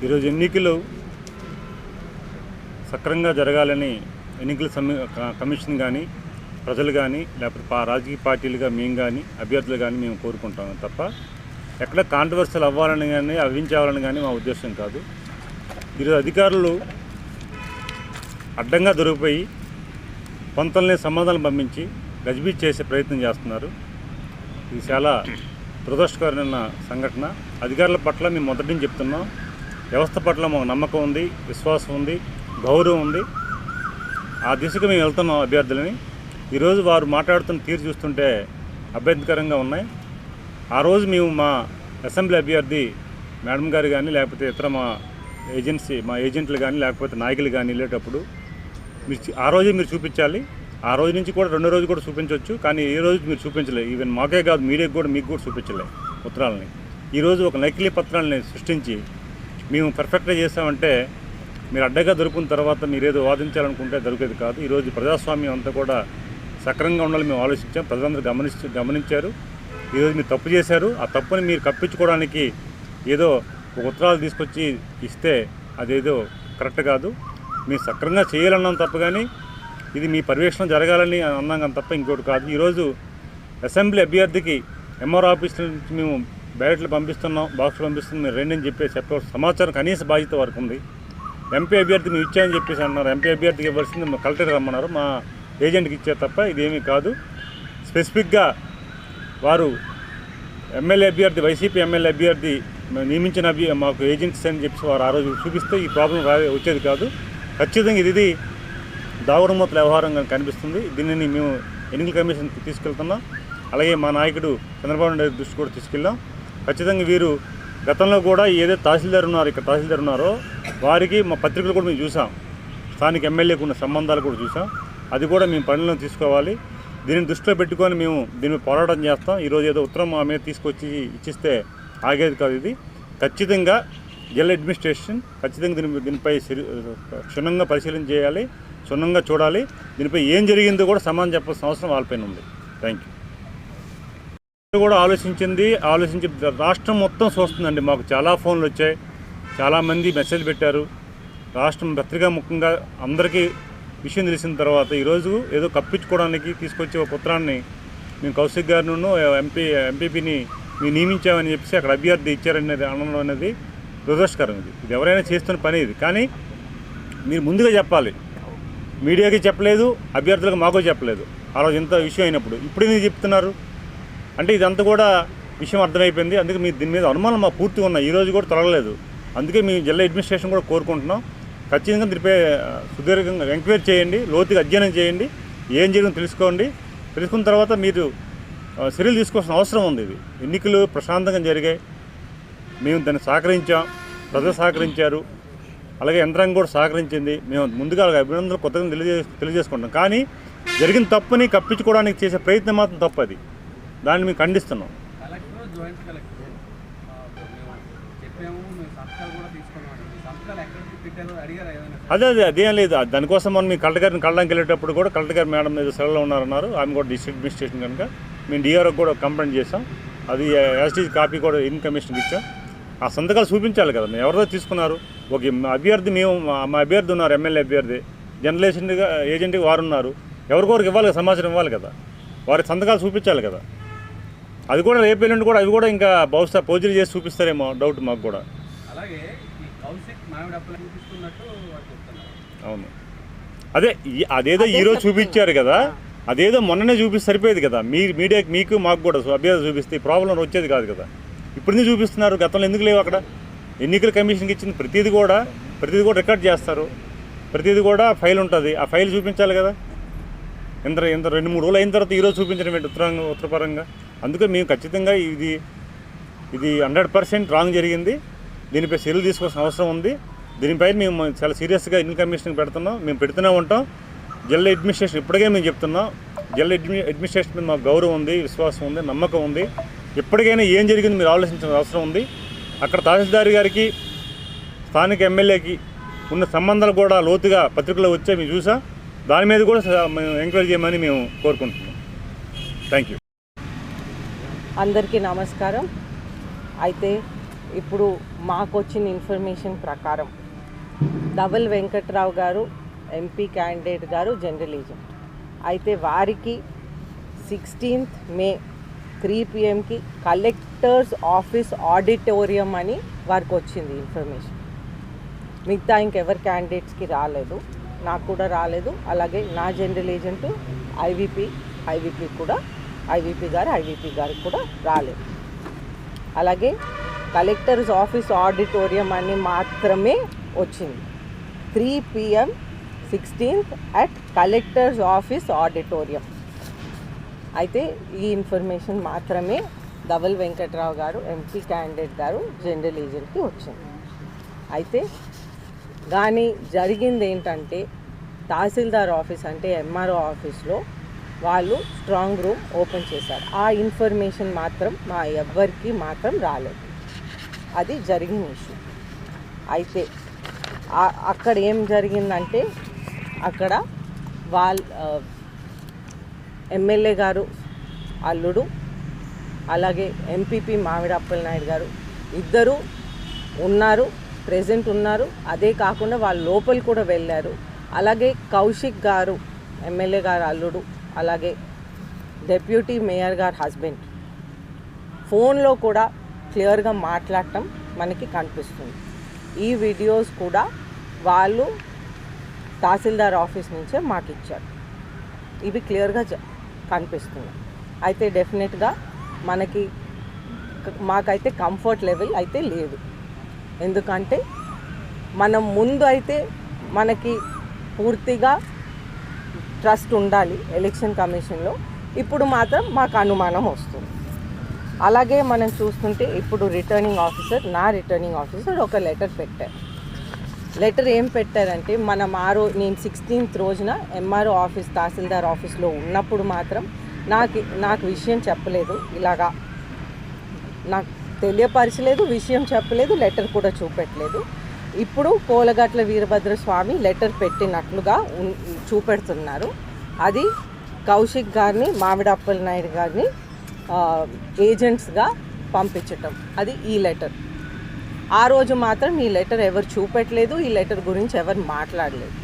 ఈరోజు ఎన్నికలు సక్రమంగా జరగాలని ఎన్నికల కమిషన్ కానీ ప్రజలు కానీ లేకపోతే రాజకీయ పార్టీలుగా మేము కానీ అభ్యర్థులు కానీ మేము కోరుకుంటాం తప్ప ఎక్కడ కాంట్రవర్సీలు అవ్వాలని కానీ అవ్వించాలని కానీ మా ఉద్దేశం కాదు. ఈరోజు అధికారులు అడ్డంగా దొరికిపోయి కొంతల్ని సమాధానం పంపించి గజిబిజి చేసే ప్రయత్నం చేస్తున్నారు. ఇది చాలా దురదృష్టకరమైన సంఘటన. అధికారుల పట్ల మేము మొదటి నుంచి చెప్తున్నాం, వ్యవస్థ పట్ల మాకు నమ్మకం ఉంది, విశ్వాసం ఉంది, గౌరవం ఉంది. ఆ దిశగా మేము వెళ్తున్నాం అభ్యర్థులని. ఈరోజు వారు మాట్లాడుతున్న తీరు చూస్తుంటే అభ్యంతరకరంగా ఉన్నాయి. ఆ రోజు మేము మా అసెంబ్లీ అభ్యర్థి మేడం గారు కానీ లేకపోతే ఇతర మా ఏజెంట్లు కానీ లేకపోతే నాయకులు కానీ వెళ్ళేటప్పుడు ఆ రోజే మీరు చూపించాలి. ఆ రోజు నుంచి కూడా రెండో రోజు కూడా చూపించవచ్చు, కానీ ఈ రోజు మీరు చూపించలేదు. ఈవెన్ మాకే కాదు, మీడియాకి కూడా మీకు కూడా చూపించలేదు పత్రాలని. ఈరోజు ఒక నకిలీ పత్రాలని సృష్టించి మేము పర్ఫెక్ట్గా చేసామంటే మీరు అడ్డగా దొరికిన తర్వాత మీరేదో వాదించాలనుకుంటే దొరికేది కాదు. ఈరోజు ప్రజాస్వామ్యం అంతా కూడా సక్రమంగా ఉండాలని మేము ఆలోచించాం. ప్రజలందరూ గమనించారు. ఈరోజు మీరు తప్పు చేశారు. ఆ తప్పుని మీరు కప్పించుకోవడానికి ఏదో ఒక ఉత్తరాలు తీసుకొచ్చి ఇస్తే అదేదో కరెక్ట్ కాదు. మీరు సక్రమంగా చేయాలన్నాం తప్ప కానీ ఇది మీ పర్యవేక్షణ జరగాలని అన్నాం కానీ తప్ప ఇంకోటి కాదు. ఈరోజు అసెంబ్లీ అభ్యర్థికి ఎంఆర్ ఆఫీస్ నుంచి మేము బ్యాలెట్లు పంపిస్తున్నాం, బాక్సులు పంపిస్తున్నాం, మీరు రెండని చెప్పే సమాచారం కనీస బాధ్యత వరకు ఉంది. ఎంపీ అభ్యర్థి మేము ఇచ్చామని చెప్పేసి అన్నారు. ఎంపీ అభ్యర్థికి ఇవ్వాల్సింది మా కలెక్టర్ రమ్మన్నారు, మా ఏజెంట్కి ఇచ్చారు తప్ప ఇదేమీ కాదు. స్పెసిఫిక్గా వారు ఎమ్మెల్యే అభ్యర్థి, వైసీపీ ఎమ్మెల్యే అభ్యర్థి నియమించిన మాకు ఏజెంట్స్ అని చెప్పి వారు ఆ రోజు చూపిస్తే ఈ ప్రాబ్లం వచ్చేది కాదు. ఖచ్చితంగా ఇది దాగుడుమూతల వ్యవహారంగా కనిపిస్తుంది. దీనిని మేము ఎన్నికల కమిషన్కి తీసుకెళ్తున్నాం. అలాగే మా నాయకుడు చంద్రబాబు నాయుడు దృష్టి కూడా తీసుకెళ్ళాం. ఖచ్చితంగా వీరు గతంలో కూడా ఏదైతే తహసీల్దార్ ఉన్నారో వారికి మా పత్రికలు కూడా మేము చూసాం, స్థానిక ఎమ్మెల్యేకు ఉన్న సంబంధాలు కూడా చూసాం. అది కూడా మేము పరిగణలోకి తీసుకోవాలి. దీనిని దృష్టిలో పెట్టుకొని మేము దీని పోరాటం చేస్తాం. ఈరోజు ఏదో ఉత్తరం మా మీద తీసుకొచ్చి ఇచ్చిస్తే ఆగేది కాదు. ఇది ఖచ్చితంగా జిల్లా అడ్మినిస్ట్రేషన్ ఖచ్చితంగా దీనిపై క్షుణ్ణంగా పరిశీలన చేయాలి, క్షుణ్ణంగా చూడాలి. దీనిపై ఏం జరిగిందో కూడా సమాధానం చెప్పాల్సిన అవసరం వాళ్ళపైన ఉంది. Thank you. కూడా ఆలోచించి రాష్ట్రం మొత్తం చూస్తుందండి. మాకు చాలా ఫోన్లు వచ్చాయి, చాలామంది మెసేజ్ పెట్టారు. రాష్ట్రం పత్రికా ముఖ్యంగా అందరికీ విషయం తెలిసిన తర్వాత ఈరోజు ఏదో కప్పించుకోవడానికి తీసుకొచ్చే ఒక పత్రాన్ని మేము కౌశిక్ గారిను ఎంపీపీని మేము నియమించామని చెప్పేసి అక్కడ అభ్యర్థి ఇచ్చారనేది అనడం అనేది దురదృష్టకరం. ఇది ఎవరైనా చేస్తున్న పని ఇది. కానీ మీరు ముందుగా చెప్పాలి. మీడియాకి చెప్పలేదు, అభ్యర్థులకు మాకు చెప్పలేదు ఆ రోజు ఇంత విషయం అయినప్పుడు. ఇప్పుడు ఎందుకు చెప్తున్నారు అంటే ఇదంతా కూడా విషయం అర్థమైపోయింది. అందుకే మీరు దీని మీద అనుమానం మా పూర్తిగా ఉన్నాయి. ఈరోజు కూడా తొలగలేదు. అందుకే మేము జిల్లా అడ్మినిస్ట్రేషన్ కూడా కోరుకుంటున్నాం, ఖచ్చితంగా దీనిపై సుదీర్ఘంగా ఎంక్వైరీ చేయండి, లోతుగా అధ్యయనం చేయండి, ఏం జరిగిందో తెలుసుకున్న తర్వాత మీరు చర్యలు తీసుకోవాల్సిన అవసరం ఉంది. ఇది ఎన్నికలు ప్రశాంతంగా జరిగాయి, మేము దాన్ని సహకరించాం, ప్రజలు సహకరించారు, అలాగే యంత్రాంగం కూడా సహకరించింది. మేము ముందుగా అభినందనలు కొత్తగా తెలియజేసుకుంటాం. కానీ జరిగిన తప్పుని కప్పించుకోవడానికి చేసే ప్రయత్నం మాత్రం తప్పది. దాన్ని మేము ఖండిస్తున్నాం. అదేం లేదు. దానికోసం మనం మీ కలెక్టర్ గారిని కళ్ళడానికి వెళ్ళేటప్పుడు కూడా కలెక్టర్ గారు మేడం మీద సెలవులో ఉన్నారన్నారు. ఆమె కూడా డిస్ట్రిక్ట్ అడ్మినిస్ట్రేషన్ కనుక మేము డిఆర్ఓకి కూడా కంప్లైంట్ చేసాం. అది యాజిటీజ్ కాపీ కూడా ఇన్కమ్ కమిషన్కి ఇచ్చాం. ఆ సంతకాలు చూపించాలి కదా. మేము ఎవరిదో తీసుకున్నారు. ఒక అభ్యర్థి మా అభ్యర్థి ఉన్నారు, ఎమ్మెల్యే అభ్యర్థి, జర్నలిస్ట్గా ఏజెంట్గా వారు ఉన్నారు. ఎవరికొరికి ఇవ్వాలి కదా, సమాచారం ఇవ్వాలి కదా, వారి సంతకాలు చూపించాలి కదా. అది కూడా రేపు ఎల్లుండి కూడా అవి కూడా ఇంకా బహుశా పోజులు చేసి చూపిస్తారేమో డౌట్ మాకు కూడా. అవును, అదేదో ఈరోజు చూపించారు కదా, అదేదో మొన్ననే చూపిస్తే సరిపోయేది కదా. మీడియాకి మీకు మాకు కూడా అభ్యర్థి చూపిస్తే ప్రాబ్లం వచ్చేది కాదు కదా. ఇప్పుడు ఎందుకు చూపిస్తున్నారు? గతంలో ఎందుకు లేవు? అక్కడ ఎన్నికల కమిషన్కి ఇచ్చిన ప్రతిదీ కూడా రికార్డ్ చేస్తారు, ప్రతిదీ కూడా ఫైల్ ఉంటుంది. ఆ ఫైల్ చూపించాలి కదా. ఇంత 2-3 రోజులు అయిన తర్వాత ఈరోజు చూపించడం ఏంటి ఉత్తరపరంగా? అందుకే మేము ఖచ్చితంగా ఇది 100% రాంగ్ జరిగింది. దీనిపై చర్యలు తీసుకోవాల్సిన అవసరం ఉంది. దీనిపై మేము చాలా సీరియస్గా ఎన్నికల కమిషన్కి పెడుతున్నాం, మేము పెడుతూనే ఉంటాం. జిల్లా అడ్మినిస్ట్రేషన్ ఇప్పటికే మేము చెప్తున్నాం, జిల్లా అడ్మినిస్ట్రేషన్ మీద మాకు గౌరవం ఉంది, విశ్వాసం ఉంది, నమ్మకం ఉంది. ఎప్పటికైనా ఏం జరిగింది మీరు ఆలోచించిన అవసరం ఉంది. అక్కడ తహసీల్దార్ గారికి స్థానిక ఎమ్మెల్యేకి ఉన్న సంబంధాలు కూడా లోతుగా పత్రికలో వచ్చాయి, మేము చూసాం. దాని మీద కూడా ఎంక్వైరీ చేయమని మేము కోరుకుంటున్నాం. Thank you. అందరికీ నమస్కారం. అయితే ఇప్పుడు మాకు వచ్చిన ఇన్ఫర్మేషన్ ప్రకారం ధవల్ వెంకట్రావు గారు ఎంపీ క్యాండిడేట్ గారు జనరల్ ఏజెంట్ అయితే వారికి 16th May 3 PM collector's office auditorium అని వారికి వచ్చింది ఇన్ఫర్మేషన్. మిగతా ఇంకెవరి క్యాండిడేట్స్కి రాలేదు, నాకు కూడా రాలేదు. అలాగే నా జనరల్ ఏజెంట్ ఐవీపీ గారికి కూడా రాలేదు. అలాగే కలెక్టర్స్ ఆఫీస్ ఆడిటోరియం అని మాత్రమే వచ్చింది. 3 PM 16th at collector's office auditorium. అయితే ఈ ఇన్ఫర్మేషన్ మాత్రమే ధవల్ వెంకట్రావు గారు ఎంపీ క్యాండిడేట్ గారు జనరల్ ఏజెంట్కి వచ్చింది. అయితే కానీ జరిగింది ఏంటంటే తహసీల్దార్ ఆఫీస్ అంటే ఎంఆర్ఓ ఆఫీస్లో వాళ్ళు స్ట్రాంగ్ రూమ్ ఓపెన్ చేశారు. ఆ ఇన్ఫర్మేషన్ మాత్రం మా ఎవ్వరికి మాత్రం రాలేదు. అది జరిగిన ఇష్యూ. అయితే అక్కడ ఏం జరిగిందంటే అక్కడ ఎమ్మెల్యే గారు అల్లుడు అలాగే ఎంపీపీ మామిడి అప్పలనాయుడు గారు ఇద్దరు ఉన్నారు, ప్రెజెంట్ ఉన్నారు. అదే కాకుండా వాళ్ళు లోపలి కూడా వెళ్ళారు. అలాగే కౌశిక్ గారు ఎమ్మెల్యే గారు అల్లుడు అలాగే డెప్యూటీ మేయర్ గారు హస్బెండ్ ఫోన్లో కూడా క్లియర్గా మాట్లాడటం మనకి కనిపిస్తుంది. ఈ వీడియోస్ కూడా వాళ్ళు తహసీల్దార్ ఆఫీస్ నుంచే మాకు ఇచ్చారు. ఇవి క్లియర్గా కనిపిస్తున్నాయి. అయితే డెఫినెట్గా మాకైతే కంఫర్ట్ లెవెల్ అయితే లేదు. ఎందుకంటే మనం ముందు అయితే మనకి పూర్తిగా ట్రస్ట్ ఉండాలి ఎలక్షన్ కమిషన్లో. ఇప్పుడు మాత్రం మాకు అనుమానం వస్తుంది. అలాగే మనం చూస్తుంటే ఇప్పుడు రిటర్నింగ్ ఆఫీసర్ ఒక లెటర్ పెట్టారు. లెటర్ ఏం పెట్టారంటే నేను 16th రోజున ఎంఆర్ఓ ఆఫీస్ తహసీల్దార్ ఆఫీస్లో ఉన్నప్పుడు మాత్రం నాకు విషయం చెప్పలేదు, ఇలాగా నాకు తెలియపరచలేదు, విషయం చెప్పలేదు, లెటర్ కూడా చూపెట్టలేదు. ఇప్పుడు కోలగట్ల వీరభద్రస్వామి లెటర్ పెట్టినట్లుగా చూపెడుతున్నారు. అది కౌశిక్ గారిని మామిడి అప్పలనాయుడు గారిని ఏజెంట్స్గా పంపించటం, అది ఈ లెటర్. ఆ రోజు మాత్రం ఈ లెటర్ ఎవరు చూపెట్టలేదు, ఈ లెటర్ గురించి ఎవరు మాట్లాడలేదు.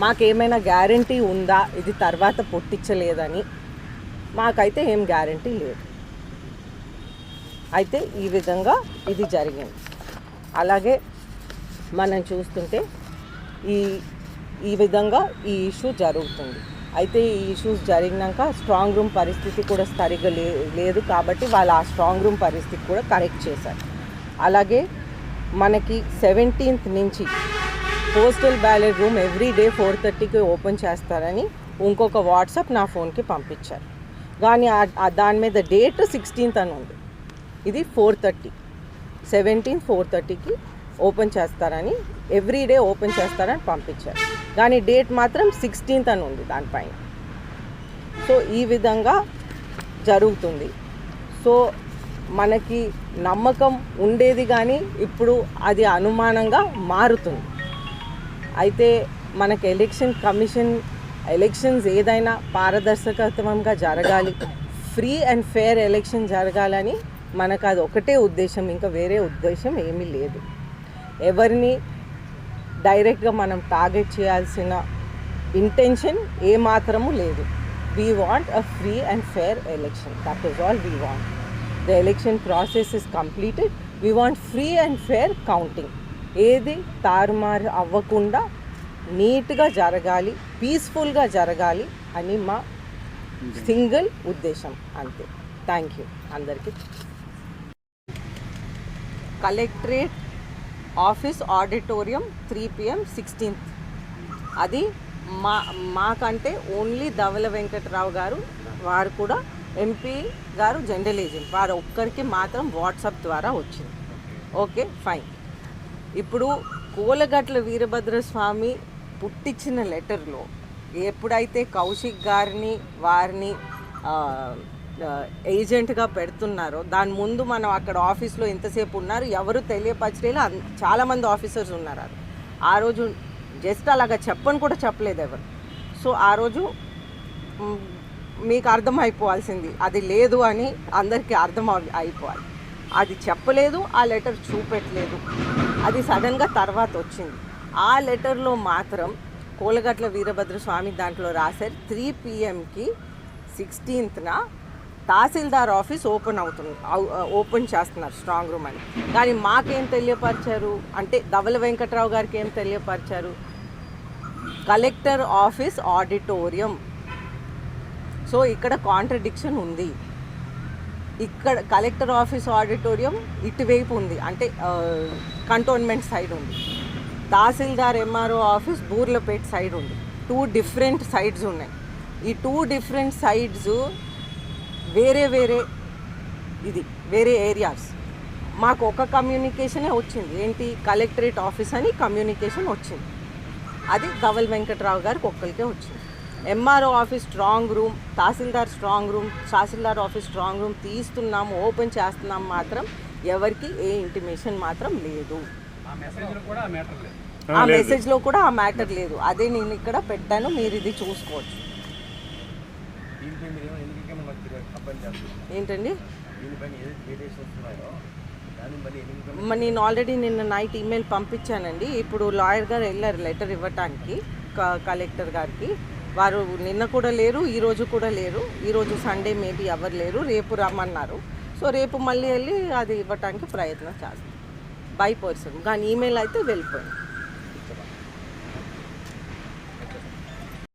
మాకేమైనా గ్యారంటీ ఉందా ఇది తర్వాత పుట్టించలేదని? మాకైతే ఏం గ్యారంటీ లేదు. అయితే ఈ విధంగా ఇది జరిగింది. అలాగే మనం చూస్తుంటే ఈ విధంగా ఈ ఇష్యూ జరుగుతుంది. అయితే ఈ ఇష్యూస్ జరిగినాక స్ట్రాంగ్ రూమ్ పరిస్థితి కూడా సరిగ్గా లేదు కాబట్టి వాళ్ళు ఆ స్ట్రాంగ్ రూమ్ పరిస్థితి కూడా కరెక్ట్ చేశారు. అలాగే మనకి 17th నుంచి పోస్టల్ బ్యాలెట్ రూమ్ ఎవ్రీడే 4:30కి ఓపెన్ చేస్తారని ఇంకొక వాట్సాప్ నా ఫోన్కి పంపించారు. కానీ దాని మీద డేట్ 16th అని ఉంది. ఇది 4:30 17th 4:30కి ఓపెన్ చేస్తారని ఎవ్రీడే ఓపెన్ చేస్తారని పంపించారు. కానీ డేట్ మాత్రం 16th అని ఉంది దానిపైన. సో ఈ విధంగా జరుగుతుంది. సో మనకి నమ్మకం ఉండేది కానీ ఇప్పుడు అది అనుమానంగా మారుతుంది. అయితే మనకి ఎలక్షన్ కమిషన్ ఎలక్షన్స్ ఏదైనా పారదర్శకత్వంగా జరగాలి, ఫ్రీ అండ్ ఫెయిర్ ఎలక్షన్ జరగాలని మనకు అది ఒకటే ఉద్దేశం, ఇంకా వేరే ఉద్దేశం ఏమీ లేదు. ఎవరిని డైరెక్ట్గా మనం టార్గెట్ చేయాల్సిన ఇంటెన్షన్ ఏమాత్రము లేదు. We want a free and fair election, that is all we want. The election process is completed. We want free and fair counting. ఏది తారుమారు అవ్వకుండా నీట్గా జరగాలి, పీస్ఫుల్గా జరగాలి అని మా సింగిల్ ఉద్దేశం, అంతే. థ్యాంక్ యూ అందరికీ. Collectorate office auditorium 3 PM 16th. అది మాకంటే ఓన్లీ ధవల వెంకట్రావు గారు వారు కూడా ఎంపీ గారు జనరల్ ఏజెంట్ వారు ఒక్కరికి మాత్రం వాట్సాప్ ద్వారా వచ్చింది. Okay fine. ఇప్పుడు కోలగట్ల వీరభద్రస్వామి పుట్టించిన లెటర్లో ఎప్పుడైతే కౌశిక్ గారిని వారిని ఏజెంట్గా పెడుతున్నారో దాని ముందు మనం అక్కడ ఆఫీస్లో ఎంతసేపు ఉన్నారు ఎవరు తెలియపరచలేదు, చాలామంది ఆఫీసర్స్ ఉన్నారు. ఆ రోజు జస్ట్ అలాగా చెప్పని కూడా చెప్పలేదు ఎవరు. సో ఆ రోజు మీకు అర్థం అయిపోవాల్సింది అది లేదు అని అందరికీ అర్థం అయిపోవాలి. అది చెప్పలేదు, ఆ లెటర్ చూపెట్టలేదు. అది సడన్గా తర్వాత వచ్చింది. ఆ లెటర్లో మాత్రం కోలగట్ల వీరభద్రస్వామి దాంట్లో రాశారు 3 PM (16th) తహసీల్దార్ ఆఫీస్ ఓపెన్ చేస్తున్నారు స్ట్రాంగ్ రూమ్ అని. కానీ మాకేం తెలియపరిచారు అంటే ధవల వెంకట్రావు గారికి ఏం తెలియపరిచారు, కలెక్టర్ ఆఫీస్ ఆడిటోరియం. సో ఇక్కడ కాంట్రడిక్షన్ ఉంది. ఇక్కడ కలెక్టర్ ఆఫీస్ ఆడిటోరియం ఇటువైపు ఉంది, అంటే కంటోన్మెంట్ సైడ్ ఉంది. తహసీల్దార్ ఎంఆర్ఓ ఆఫీస్ బూర్లపేట సైడ్ ఉంది. 2 డిఫరెంట్ సైడ్స్ ఉన్నాయి. ఈ 2 డిఫరెంట్ సైడ్స్ వేరే ఏరియాస్. మాకు ఒక కమ్యూనికేషనే వచ్చింది, ఏంటి కలెక్టరేట్ ఆఫీస్ అని కమ్యూనికేషన్ వచ్చింది. అది ధవల్ వెంకట్రావు గారికి ఒక్కరికే వచ్చింది. ఎంఆర్ఓ ఆఫీస్ స్ట్రాంగ్ రూమ్, తహసీల్దార్ ఆఫీస్ స్ట్రాంగ్ రూమ్ తీస్తున్నాము, ఓపెన్ చేస్తున్నాము మాత్రం ఎవరికి ఏ ఇంటిమేషన్ మాత్రం లేదు. ఆ మెసేజ్లో కూడా ఆ మ్యాటర్ లేదు. అదే నేను ఇక్కడ పెట్టాను, మీరు ఇది చూసుకోవచ్చు. ఏంటండి, నేను ఆల్రెడీ నిన్న నైట్ ఈమెయిల్ పంపించానండి. ఇప్పుడు లాయర్ గారు వెళ్ళారు లెటర్ ఇవ్వటానికి కలెక్టర్ గారికి. వారు నిన్న కూడా లేరు, ఈరోజు కూడా లేరు. ఈరోజు సండే మేబీ ఎవరు లేరు, రేపు రమ్మన్నారు. సో రేపు మళ్ళీ వెళ్ళి అది ఇవ్వటానికి ప్రయత్నం చేస్తాం బై పర్సన్. కానీ ఈమెయిల్ అయితే వెళ్ళిపోయింది.